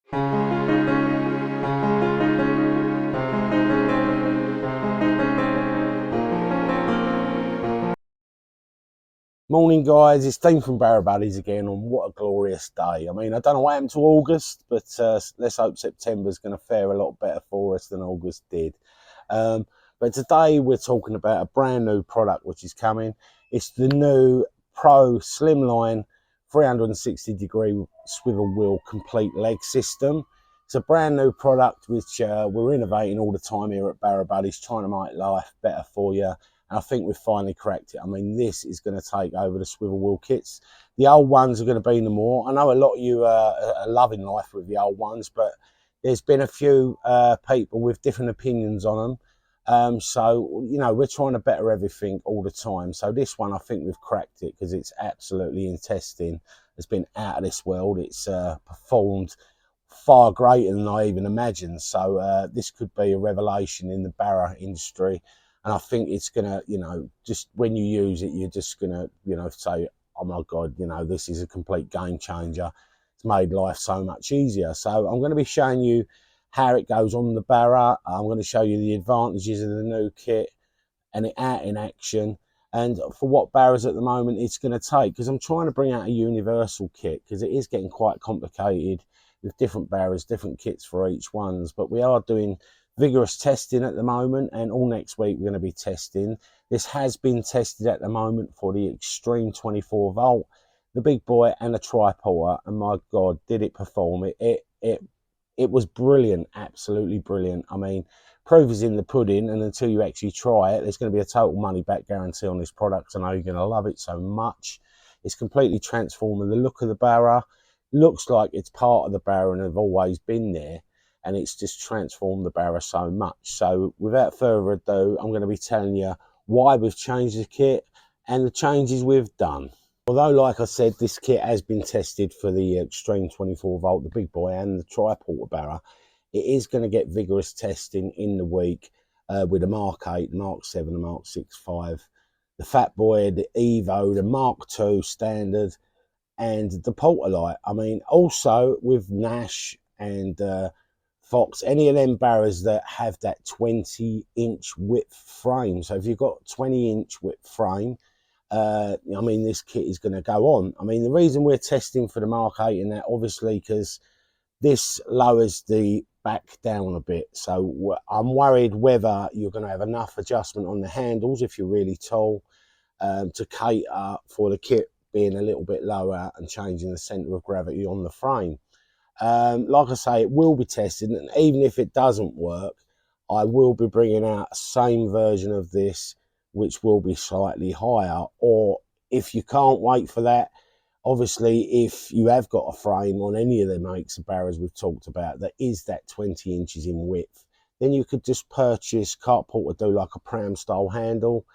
Morning guys, it's Dean from Barrow Buddies again, and what a glorious day. I mean, I don't know what happened to August, but let's hope September's going to fare a lot better for us than August did. But today we're talking about a brand new product which is coming. It's the new Pro Slimline 360-degree swivel wheel complete leg system. It's a brand new product which we're innovating all the time here at Barrow Buddies, trying to make life better for you. And I think we've finally cracked it. I mean, this is going to take over the swivel wheel kits. The old ones are going to be no more. I know a lot of you are loving life with the old ones, but there's been a few people with different opinions on them. So, you know, we're trying to better everything all the time. So this one, I think we've cracked it because it's absolutely in testing. It's been out of this world. It's performed far greater than I even imagined. So this could be a revelation in the barrow industry. And I think it's going to, you know, just when you use it, you're just going to, you know, say, oh my God, you know, this is a complete game changer. It's made life so much easier. So I'm going to be showing you how it goes on the barrow. I'm going to show you the advantages of the new kit and it out in action. And for what barrows at the moment it's going to take, because I'm trying to bring out a universal kit because it is getting quite complicated with different barrows, different kits for each ones. But we are doing vigorous testing at the moment, and all next week we're going to be testing. This has been tested at the moment for the Extreme 24 volt, the big boy and the tri-porter, and my God, did it perform. It was brilliant, absolutely brilliant. I mean, proof is in the pudding, and until you actually try it, there's going to be a total money back guarantee on this product. I know you're going to love it so much. It's completely transforming the look of the barrow. Looks like it's part of the barrow and have always been there. And it's just transformed the barrow so much. So without further ado, I'm going to be telling you why we've changed the kit and the changes we've done. Although, like I said, this kit has been tested for the Extreme 24 volt, the big boy, and the tri-porter barrow, it is going to get vigorous testing in the week with the Mark 8, the Mark 7, the Mark 6.5, the Fat Boy, the Evo, the Mark 2 standard, and the Porter Light. I mean, also with Nash and Fox, any of them barrows that have that 20-inch width frame. So if you've got 20-inch width frame, I mean, this kit is going to go on. I mean, the reason we're testing for the Mark 8 and that, obviously, because this lowers the back down a bit. So I'm worried whether you're going to have enough adjustment on the handles if you're really tall to cater for the kit being a little bit lower and changing the centre of gravity on the frame. Like I say, it will be tested, and even if it doesn't work, I will be bringing out the same version of this, which will be slightly higher. Or if you can't wait for that, obviously, if you have got a frame on any of the makes of barrows we've talked about that is that 20 inches in width, then you could just purchase, carport to do like a pram style handle,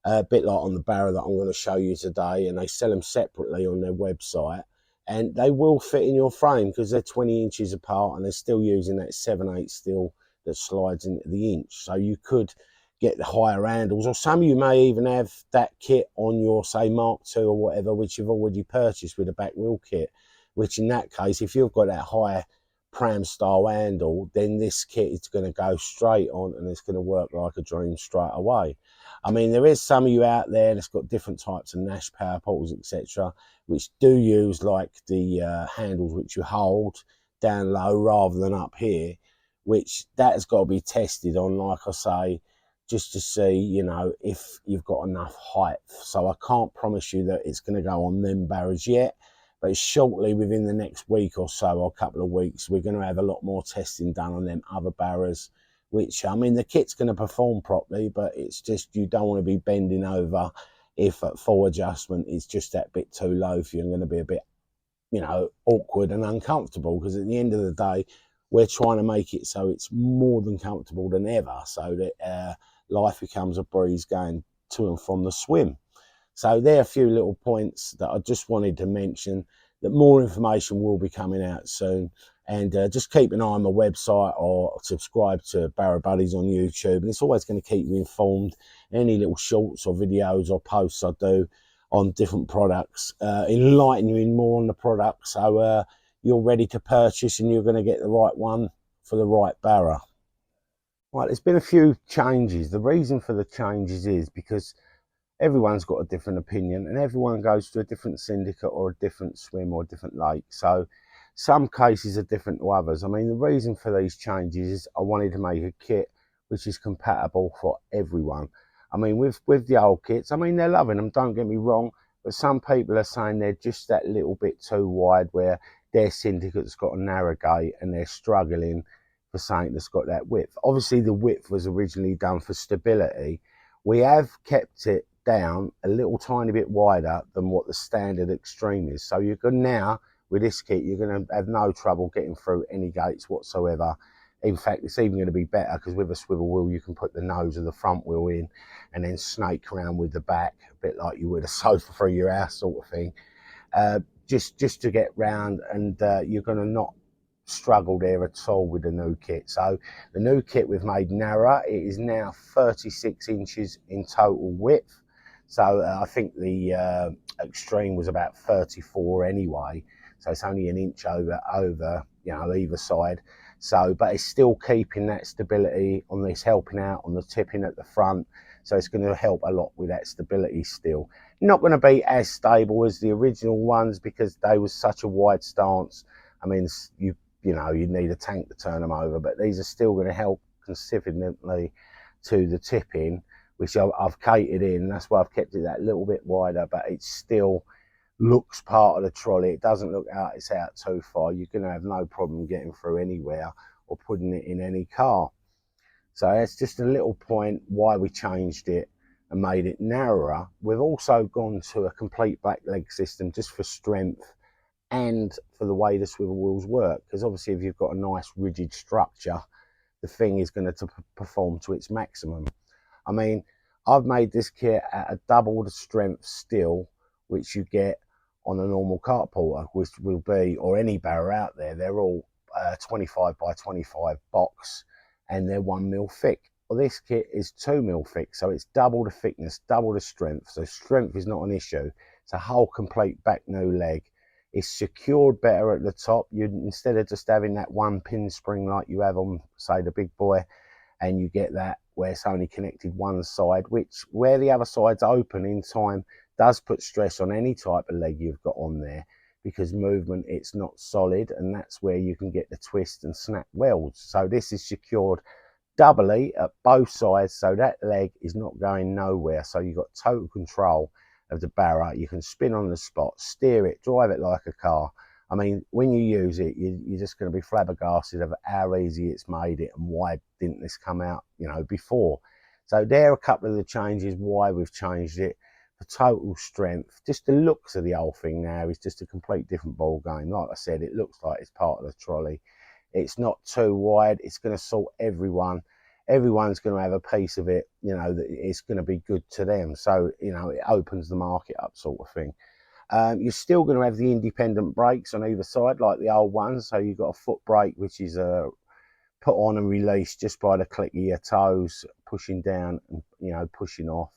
a bit like on the barrow that I'm going to show you today, and they sell them separately on their website. And they will fit in your frame because they're 20 inches apart and they're still using that 7/8 steel that slides into the inch. So you could get the higher handles, or some of you may even have that kit on your, say, Mark II or whatever, which you've already purchased with a back wheel kit, which in that case, if you've got that higher pram style handle, then this kit is going to go straight on and it's going to work like a dream straight away. I mean, there is some of you out there that's got different types of Nash power portals, etc., which do use like the handles which you hold down low rather than up here, which that has got to be tested on, like I say, just to see, you know, if you've got enough height. So I can't promise you that it's going to go on them barrows yet, but shortly, within the next week or so, or a couple of weeks, we're going to have a lot more testing done on them other barrows, which, I mean, the kit's going to perform properly, but it's just you don't want to be bending over if at full adjustment it's just that bit too low for you. You're going to be a bit, you know, awkward and uncomfortable, because at the end of the day, we're trying to make it so it's more than comfortable than ever, so that life becomes a breeze going to and from the swim. So there are a few little points that I just wanted to mention, that more information will be coming out soon. And just keep an eye on my website or subscribe to Barrow Buddies on YouTube. And it's always going to keep you informed. Any little shorts or videos or posts I do on different products, enlighten you in more on the product. So you're ready to purchase and you're going to get the right one for the right barra. Right, there's been a few changes. The reason for the changes is because everyone's got a different opinion and everyone goes to a different syndicate or a different swim or a different lake. So some cases are different to others. I mean, the reason for these changes is I wanted to make a kit which is compatible for everyone. I mean, with the old kits, I mean, they're loving them, don't get me wrong, but some people are saying they're just that little bit too wide where their syndicate's got a narrow gate and they're struggling for something that's got that width. Obviously, the width was originally done for stability. We have kept it down a little tiny bit wider than what the standard extreme is. So you can now, with this kit, you're going to have no trouble getting through any gates whatsoever. In fact, it's even going to be better because with a swivel wheel, you can put the nose of the front wheel in and then snake around with the back, a bit like you would a sofa through your house sort of thing. Just to get round, and you're going to not struggle there at all with the new kit. So the new kit we've made narrower. It is now 36 inches in total width. So I think the extreme was about 34 anyway. So it's only an inch over, you know, either side. So, but it's still keeping that stability on this, helping out on the tipping at the front. So it's going to help a lot with that stability still. Not going to be as stable as the original ones because they was such a wide stance. I mean, you know, you need a tank to turn them over, but these are still going to help considerably to the tipping, which I've catered in. That's why I've kept it that little bit wider, but it still looks part of the trolley. It doesn't look out, it's out too far. You're going to have no problem getting through anywhere or putting it in any car. So that's just a little point why we changed it and made it narrower. We've also gone to a complete back leg system just for strength and for the way the swivel wheels work, because obviously if you've got a nice rigid structure, the thing is going to perform to its maximum. I mean, I've made this kit at a double the strength steel which you get on a normal cart porter, which will be, or any barra out there, they're all 25 by 25 box and they're 1 mil thick. Well, this kit is 2 mil thick, so it's double the thickness, double the strength. So strength is not an issue. It's a whole complete back new leg. It's secured better at the top. You, instead of just having that one pin spring like you have on, say, the big boy, and you get that where it's only connected one side, which where the other side's open in time does put stress on any type of leg you've got on there, because movement, it's not solid, and that's where you can get the twist and snap welds. So this is secured doubly at both sides, so that leg is not going nowhere. So you've got total control of the barra. You can spin on the spot, steer it, drive it like a car. I mean, when you use it, you're just going to be flabbergasted of how easy it's made it and why didn't this come out, you know, before. So there are a couple of the changes why we've changed it. For total strength, just the looks of the whole thing now is just a complete different ball game. Like I said, it looks like it's part of the trolley. It's not too wide. It's going to suit everyone. Everyone's going to have a piece of it, you know, that it's going to be good to them. So, you know, it opens the market up sort of thing. You're still going to have the independent brakes on either side like the old ones. So you've got a foot brake, which is put on and released just by the click of your toes, pushing down and, you know, pushing off.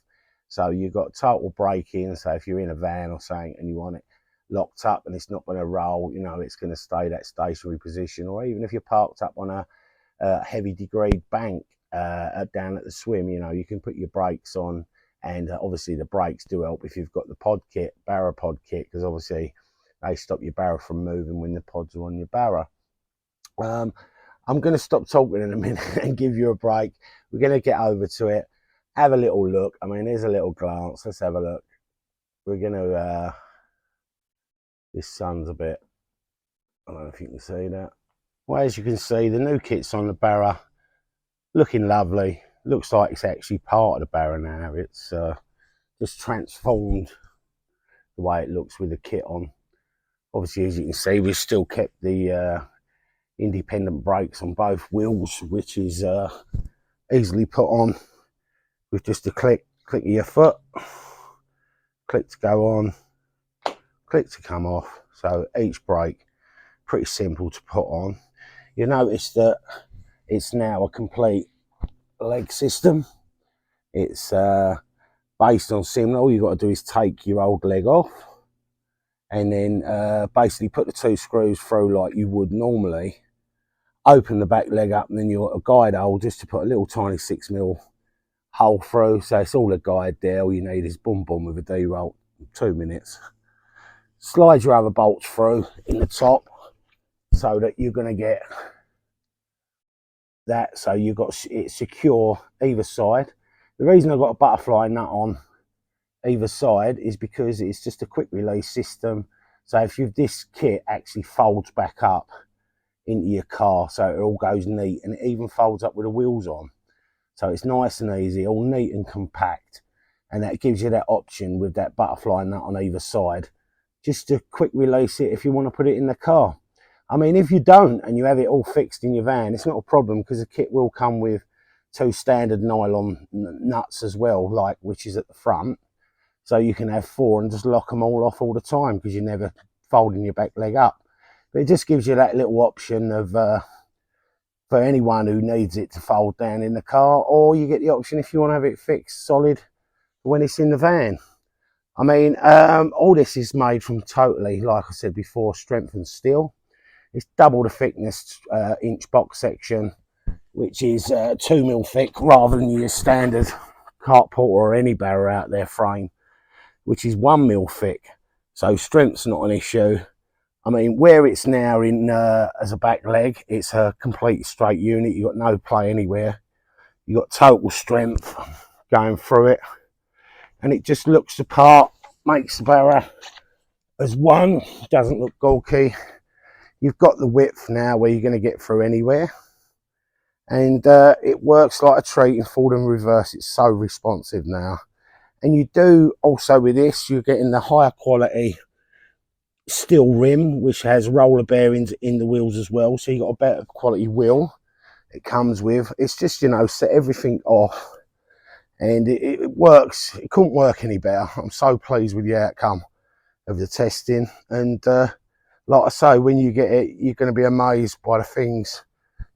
So you've got total braking. So if you're in a van or something and you want it locked up and it's not going to roll, you know, it's going to stay that stationary position. Or even if you're parked up on a heavy degree bank down at the swim, you know, you can put your brakes on. And obviously the brakes do help if you've got the pod kit, barra pod kit, because obviously they stop your barra from moving when the pods are on your barra. I'm going to stop talking in a minute and give you a break. We're going to get over to it, have a little look. I mean, there's a little glance. Let's have a look. We're going to, this sun's a bit, I don't know if you can see that. Well, as you can see, the new kit's on the barra, looking lovely. Looks like it's actually part of the barra now. It's just transformed the way it looks with the kit on. Obviously, as you can see, we've still kept the independent brakes on both wheels, which is easily put on with just a click of your foot, click to go on, click to come off. So each brake, pretty simple to put on. You notice that it's now a complete leg system. It's based on similar. All you've got to do is take your old leg off and then basically put the 2 screws through like you would normally, open the back leg up, and then you've got a guide hole just to put a little tiny 6mm hole through. So it's all a guide there. All you need is boom boom with a D-roll, 2 minutes. Slide your other bolts through in the top so that you're going to get that, so you've got it secure either side. The reason I've got a butterfly nut on either side is because it's just a quick release system. So if this kit actually folds back up into your car, so it all goes neat, and it even folds up with the wheels on, so it's nice and easy, all neat and compact. And that gives you that option with that butterfly nut on either side, just to quick release it if you want to put it in the car. I mean, if you don't and you have it all fixed in your van, it's not a problem, because the kit will come with 2 standard nylon nuts as well, like, which is at the front, so you can have 4 and just lock them all off all the time, because you're never folding your back leg up. But it just gives you that little option of for anyone who needs it to fold down in the car, or you get the option if you want to have it fixed solid when it's in the van. I mean, all this is made from totally, like I said before, strengthened steel. It's double the thickness inch box section, which is 2mm thick, rather than your standard carport or any barrow out there frame, which is 1mm thick. So strength's not an issue. I mean, where it's now in as a back leg, it's a complete straight unit. You've got no play anywhere. You've got total strength going through it, and it just looks the part, makes the barrow as one, doesn't look gawky. You've got the width now where you're going to get through anywhere, and it works like a treat in forward and reverse. It's so responsive now. And you do also with this, you're getting the higher quality steel rim, which has roller bearings in the wheels as well, so you've got a better quality wheel it comes with. It's just, you know, set everything off, and it works. It couldn't work any better. I'm so pleased with the outcome of the testing, and like I say, when you get it, you're going to be amazed by the things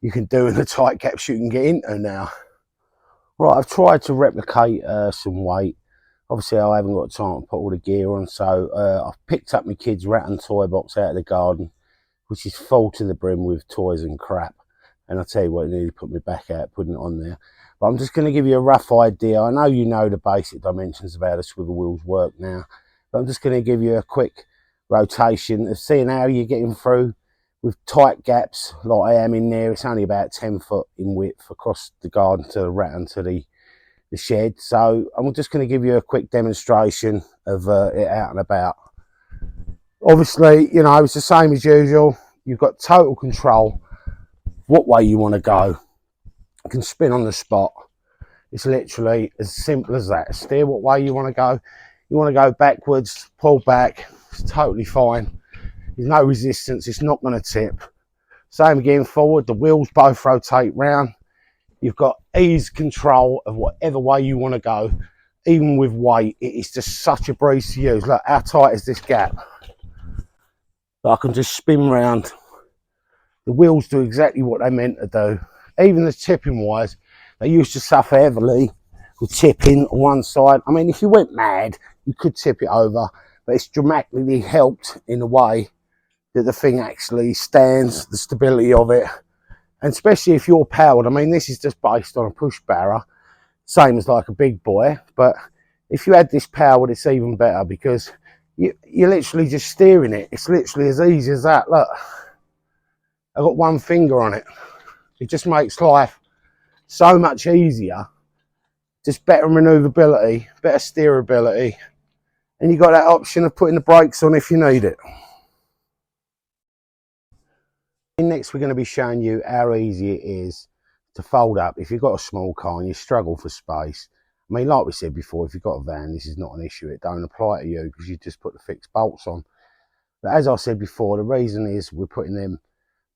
you can do in the tight gaps you can get into now. Right, I've tried to replicate some weight. Obviously, I haven't got time to put all the gear on, so I've picked up my kids' rat and toy box out of the garden, which is full to the brim with toys and crap. And I'll tell you what, I nearly put my back out putting it on there. But I'm just going to give you a rough idea. I know you know the basic dimensions of how the swivel wheels work now, but I'm just going to give you a quick rotation of seeing how you're getting through with tight gaps like I am in there. It's only about 10 foot in width across the garden to the rat and to the shed. So I'm just going to give you a quick demonstration of it out and about. Obviously, you know, it's the same as usual. You've got total control what way you want to go. You can spin on the spot. It's literally as simple as that. Steer what way you want to go. You want to go backwards, pull back, it's totally fine. There's no resistance, it's not going to tip. Same again forward, the wheels both rotate round. You've got ease control of whatever way you want to go. Even with weight, it is just such a breeze to use. Look, how tight is this gap? So I can just spin round. The wheels do exactly what they meant to do. Even the tipping wise, they used to suffer heavily with tipping on one side. I mean, if you went mad, you could tip it over, but it's dramatically helped in a way that the thing actually stands, the stability of it. And especially if you're powered, I mean, this is just based on a push barrow, same as like a big boy, but if you had this powered, it's even better, because you're literally just steering it. It's literally as easy as that. Look, I've got one finger on it. It just makes life so much easier. Just better manoeuvrability, better steerability, and you've got that option of putting the brakes on if you need it. Next, we're going to be showing you how easy it is to fold up if you've got a small car and you struggle for space. I mean, like we said before, if you've got a van, this is not an issue. It don't apply to you because you just put the fixed bolts on. But as I said before, the reason is we're putting them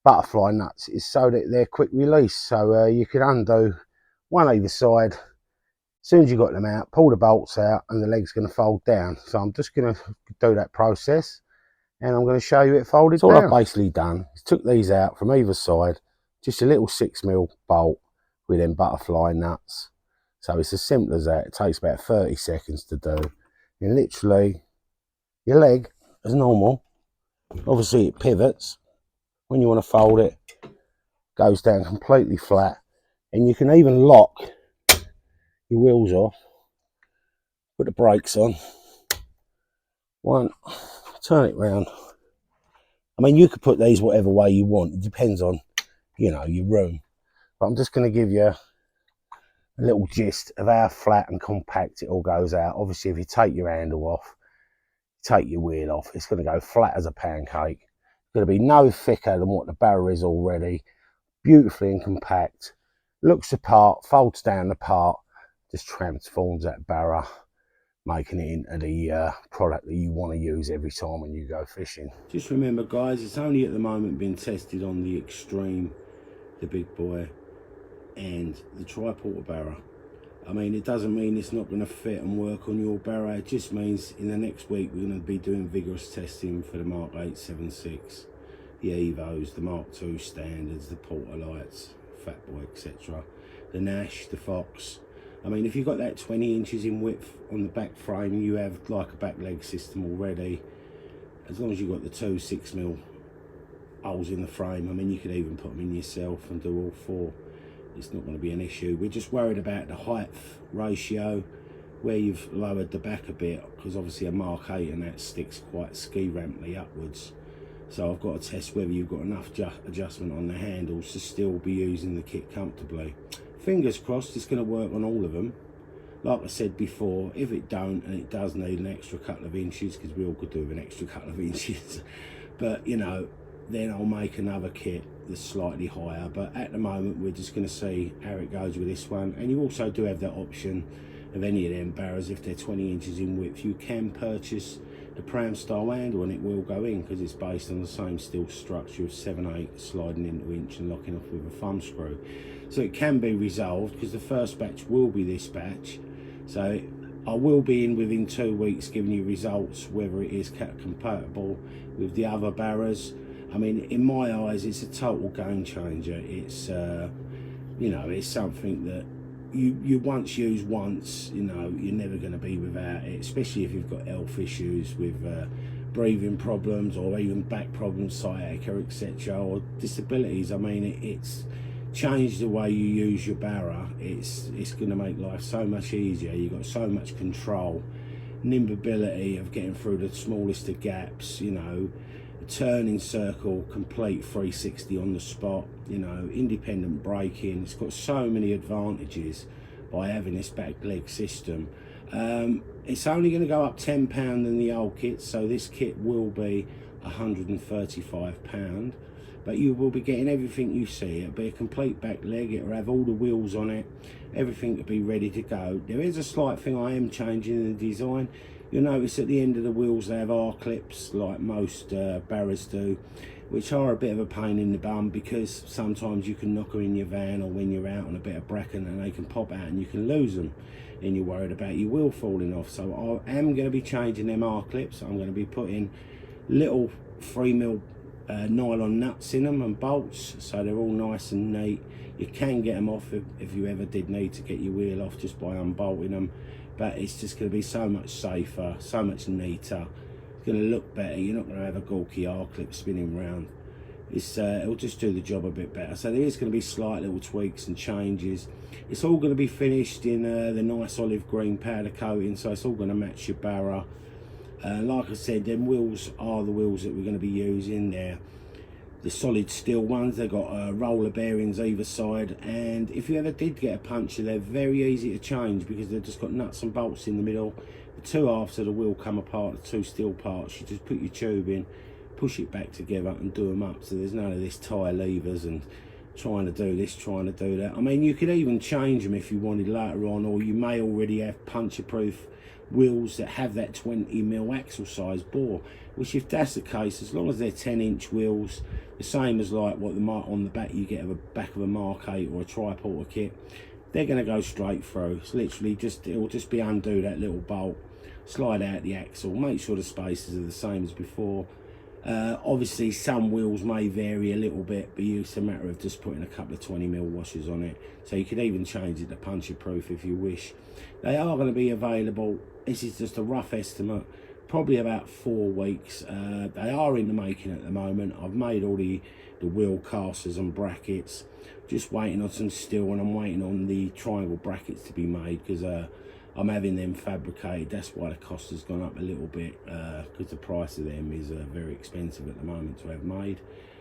butterfly nuts is so that they're quick release. So you can undo one either side. As soon as you got them out, pull the bolts out and the leg's going to fold down. So I'm just going to do that process, and I'm going to show you it folded down. All I've basically done is took these out from either side, just a little 6mm bolt with them butterfly nuts. So it's as simple as that. It takes about 30 seconds to do. And literally, your leg as normal. Obviously it pivots. When you want to fold it, goes down completely flat. And you can even lock your wheels off, put the brakes on, one, turn it round. I mean, you could put these whatever way you want. It depends on, you know, your room. But I'm just going to give you a little gist of how flat and compact it all goes out. Obviously, if you take your handle off, take your wheel off, it's going to go flat as a pancake. It's going to be no thicker than what the barrow is already. Beautifully and compact. Looks the part, folds down the part, just transforms that barrow, making it into the product that you want to use every time when you go fishing. Just remember, guys, it's only at the moment been tested on the Extreme, the big boy, and the tri-porter barrow. I mean, it doesn't mean it's not going to fit and work on your barrow. It just means in the next week we're going to be doing vigorous testing for the Mark 876, the Evos, the Mark II standards, the Porter Lights, Fat Boy, etc. The Nash, the Fox. I mean, if you've got that 20 inches in width on the back frame, you have like a back leg system already. As long as you've got the 2 6mm holes in the frame, I mean, you could even put them in yourself and do all 4. It's not going to be an issue. We're just worried about the height ratio, where you've lowered the back a bit, because obviously a Mark 8 and that sticks quite ski ramply upwards. So I've got to test whether you've got enough adjustment on the handles to still be using the kit comfortably. Fingers crossed it's going to work on all of them. Like I said before, if it don't, and it does need an extra couple of inches, because we all could do with an extra couple of inches, but you know, then I'll make another kit that's slightly higher. But at the moment we're just going to see how it goes with this one. And you also do have that option of any of them barrows, if they're 20 inches in width, you can purchase the pram style handle and it will go in, because it's based on the same steel structure of 7/8 sliding into inch and locking off with a thumb screw. So it can be resolved, because the first batch will be this batch. So I will be in within 2 weeks giving you results whether it is compatible with the other barrows. I mean, in my eyes, it's a total game changer. It's, you know, it's something that you once use once, you know, you're never going to be without it, especially if you've got health issues with breathing problems, or even back problems, sciatica, etc., or disabilities. I mean, it's changed the way you use your barrow. It's going to make life so much easier. You've got so much control, nimbility of getting through the smallest of gaps, you know, turning circle, complete 360 on the spot, you know, independent braking. It's got so many advantages by having this back leg system. It's only going to go up £10 than the old kit, so this kit will be £135, but you will be getting everything you see. It'll be a complete back leg, it'll have all the wheels on it, everything will be ready to go. There is a slight thing I am changing in the design. You'll notice at the end of the wheels they have R-clips, like most barrows do, which are a bit of a pain in the bum, because sometimes you can knock them in your van or when you're out on a bit of bracken and they can pop out and you can lose them, and you're worried about your wheel falling off. So I am going to be changing them R-clips. I'm going to be putting little 3mm nylon nuts in them and bolts, so they're all nice and neat. You can get them off if you ever did need to get your wheel off, just by unbolting them. But it's just going to be so much safer, so much neater. It's going to look better. You're not going to have a gawky R-clip spinning round. It'll just do the job a bit better. So there is going to be slight little tweaks and changes. It's all going to be finished in the nice olive green powder coating, so it's all going to match your barrow. Like I said, them wheels are the wheels that we're going to be using. They're the solid steel ones. They've got roller bearings either side, and if you ever did get a puncture, they're very easy to change, because they've just got nuts and bolts in the middle. The 2 halves of the wheel come apart, the 2 steel parts. You just put your tube in, push it back together and do them up, so there's none of this tie levers and trying to do this, trying to do that. I mean, you could even change them if you wanted later on, or you may already have puncture proof wheels that have that 20mm axle size bore, which, if that's the case, as long as they're 10-inch wheels, the same as like what the mark on the back you get of a back of a Mark 8 or a tri-porter kit, they're going to go straight through. It's literally just, it'll just be undo that little bolt, slide out the axle, make sure the spaces are the same as before. Obviously some wheels may vary a little bit, but it's a matter of just putting a couple of 20mm washers on it. So you could even change it to puncture proof if you wish. They are going to be available. This is just a rough estimate, probably about 4 weeks. They are in the making at the moment. I've made all the wheel casters and brackets, just waiting on some steel, and I'm waiting on the triangle brackets to be made, because I'm having them fabricated. That's why the cost has gone up a little bit, because the price of them is very expensive at the moment to have made.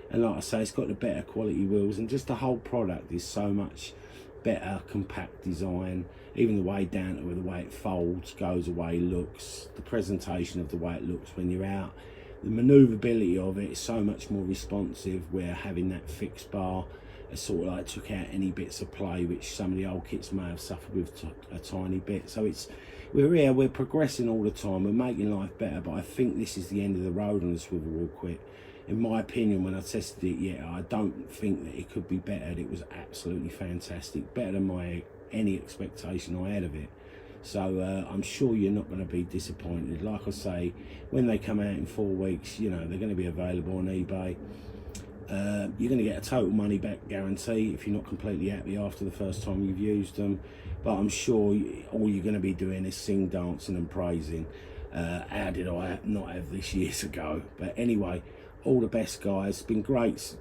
And like I say, it's got the better quality wheels, and just the whole product is so much better, compact design. Even the way down to the way it folds, goes away, looks, the presentation of the way it looks when you're out, the manoeuvrability of it is so much more responsive, where having that fixed bar sort of like took out any bits of play which some of the old kits may have suffered with a tiny bit. So we're progressing all the time, we're making life better, but I think this is the end of the road on the swivel wheel kit. In my opinion, when I tested it, yeah, I don't think that it could be bettered. It was absolutely fantastic, better than any expectation I had of it. So I'm sure you're not going to be disappointed. Like I say, when they come out in 4 weeks, you know, they're going to be available on eBay. You're going to get a total money back guarantee if you're not completely happy after the first time you've used them. But I'm sure all you're going to be doing is sing, dancing and praising. How did I not have this years ago? But anyway, all the best, guys. It's been great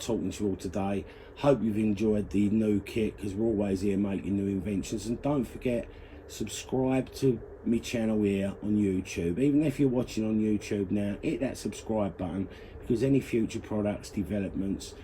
talking to you all today. Hope you've enjoyed the new kit, because we're always here making new inventions. And don't forget, subscribe to my channel here on YouTube. Even if you're watching on YouTube now, hit that subscribe button, because any future products, developments,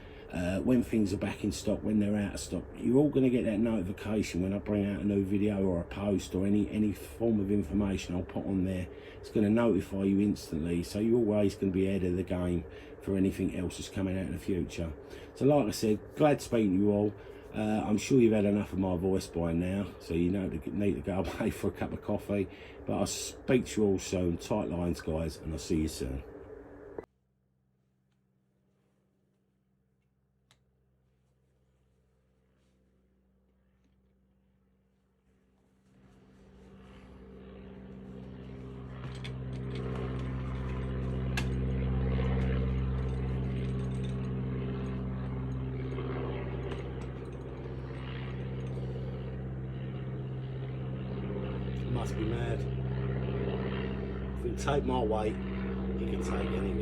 when things are back in stock, when they're out of stock, you're all going to get that notification when I bring out a new video or a post or any form of information I'll put on there. It's going to notify you instantly, so you're always going to be ahead of the game for anything else that's coming out in the future. So like I said, glad to speak to you all. I'm sure you've had enough of my voice by now, so you know to need to go away for a cup of coffee. But I'll speak to you all soon. Tight lines, guys, and I'll see you soon. Must be mad. If you take my weight, you can take anything.